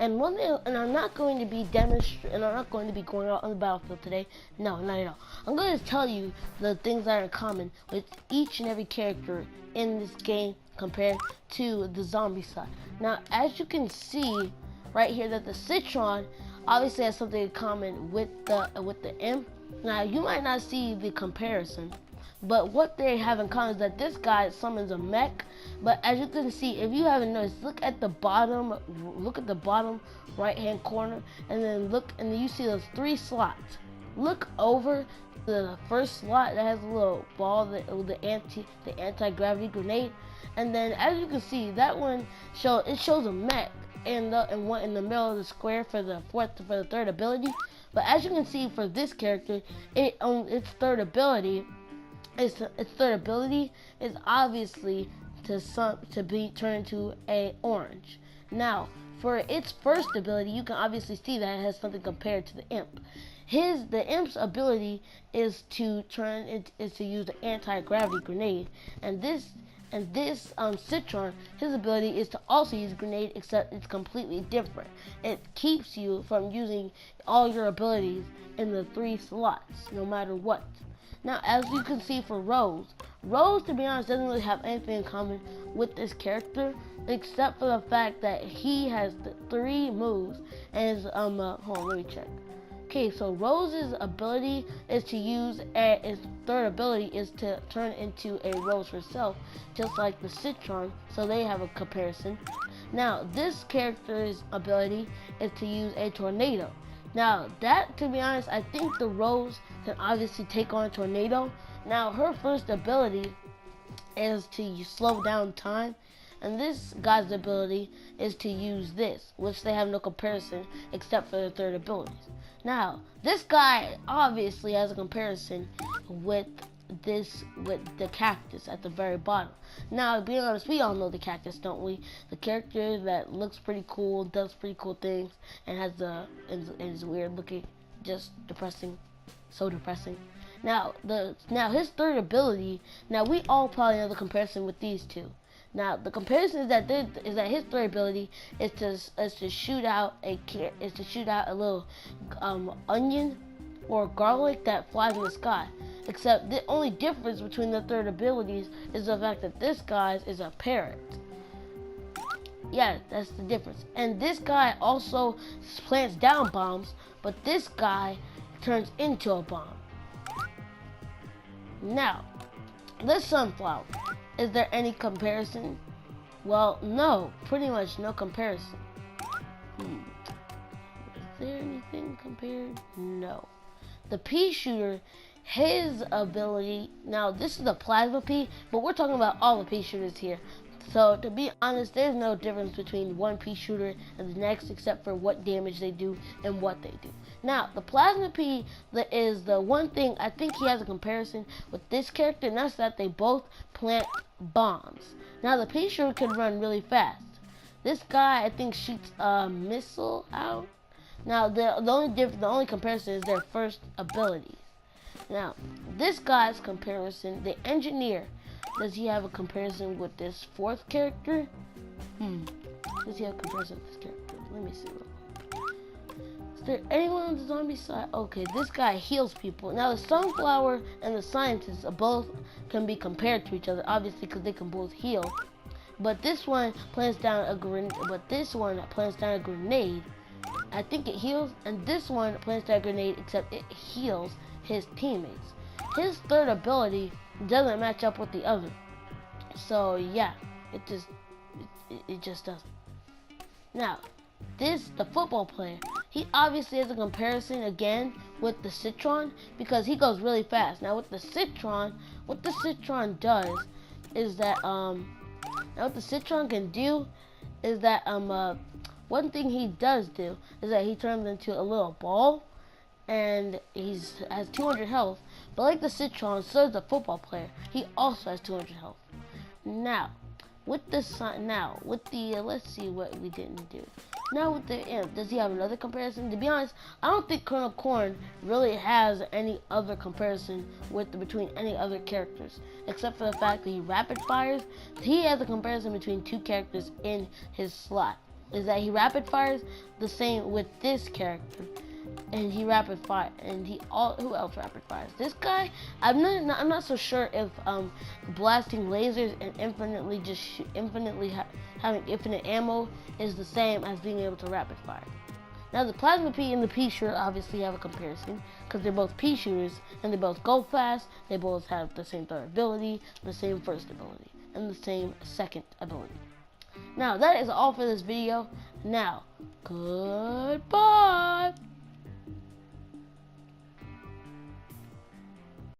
And one thing, and I'm not going to be demonstrating, and I'm not going to be going out on the battlefield today. No, not at all. I'm going to tell you the things that are in common with each and every character in this game compared to the zombie side. Now, as you can see right here, that the Citron obviously has something in common with the imp. Now, you might not see the comparison, but what they have in common is that this guy summons a mech. But as you can see, if you haven't noticed, look at the bottom right hand corner, and then you see those 3 slots. Look over the first slot that has a little ball, the anti-gravity grenade, and then as you can see, that one shows a mech and one in the middle of the square for the third ability. But as you can see, for this character, its third ability is obviously to be turned into a orange. Now, for its first ability, you can obviously see that it has something compared to the imp. The imp's ability is to use the anti-gravity grenade, and this Citron, his ability is to also use grenade, except it's completely different. It keeps you from using all your abilities in the 3 slots, no matter what. Now, as you can see for Rose, to be honest, doesn't really have anything in common with this character, except for the fact that he has the 3 moves, and his, hold on, let me check. Okay, so Rose's ability is to his third ability is to turn into a Rose herself, just like the Citron, so they have a comparison. Now, this character's ability is to use a tornado. Now, that, to be honest, I think the Rose can obviously take on a tornado. Now, her first ability is to slow down time, and this guy's ability is to use this, which they have no comparison except for the third abilities. Now, this guy obviously has a comparison with the cactus at the very bottom. Now, to be honest, we all know the cactus, don't we? The character that looks pretty cool, does pretty cool things, and is weird looking, just depressing, so depressing. Now his third ability. Now, we all probably know the comparison with these two. Now, the comparison is that his third ability is to shoot out a little onion or garlic that flies in the sky. Except the only difference between the third abilities is the fact that this guy's is a parrot. Yeah, that's the difference. And this guy also plants down bombs, but this guy turns into a bomb. Now, this sunflower. Is there any comparison? Well, no, pretty much no comparison. Is there anything compared? No. The pea shooter, his ability, now this is the plasma pea, but we're talking about all the pea shooters here. So to be honest, there's no difference between one pea shooter and the next except for what damage they do and what they do. Now, the plasma pea is the one thing I think he has a comparison with this character, and that's that they both plant bombs. Now, the pea shooter can run really fast. This guy, I think, shoots a missile out. Now, the only comparison is their first abilities. Now, this guy's comparison, the engineer, does he have a comparison with this fourth character? Does he have a comparison with this character? Let me see. Is there anyone on the zombie side? Okay, this guy heals people. Now, the sunflower and the scientist both can be compared to each other, obviously, because they can both heal. But this one plants down a grenade. I think it heals, and this one plants down a grenade, except it heals his teammates. His third ability doesn't match up with the other. So yeah, it just doesn't. Now, the football player, he obviously has a comparison again with the Citron because he goes really fast. Now, with the Citron, what the Citron does is that now what the Citron can do is that one thing he does do is that he turns into a little ball, and has 200 health. But like the Citron, so does the football player. He also has 200 health. Now, with the let's see what we didn't do. Now with the imp, does he have another comparison? To be honest, I don't think Colonel Corn really has any other comparison between any other characters, except for the fact that he rapid fires. He has a comparison between 2 characters in his slot. is that he rapid fires the same with this character, and he rapid fire, and who else rapid fires? This guy, I'm not so sure if blasting lasers and having infinite ammo is the same as being able to rapid fire. Now the Plasma Pea and the Pea Shooter obviously have a comparison because they're both Pea Shooters and they both go fast. They both have the same third ability, the same first ability, and the same second ability. Now that is all for this video. Now, goodbye.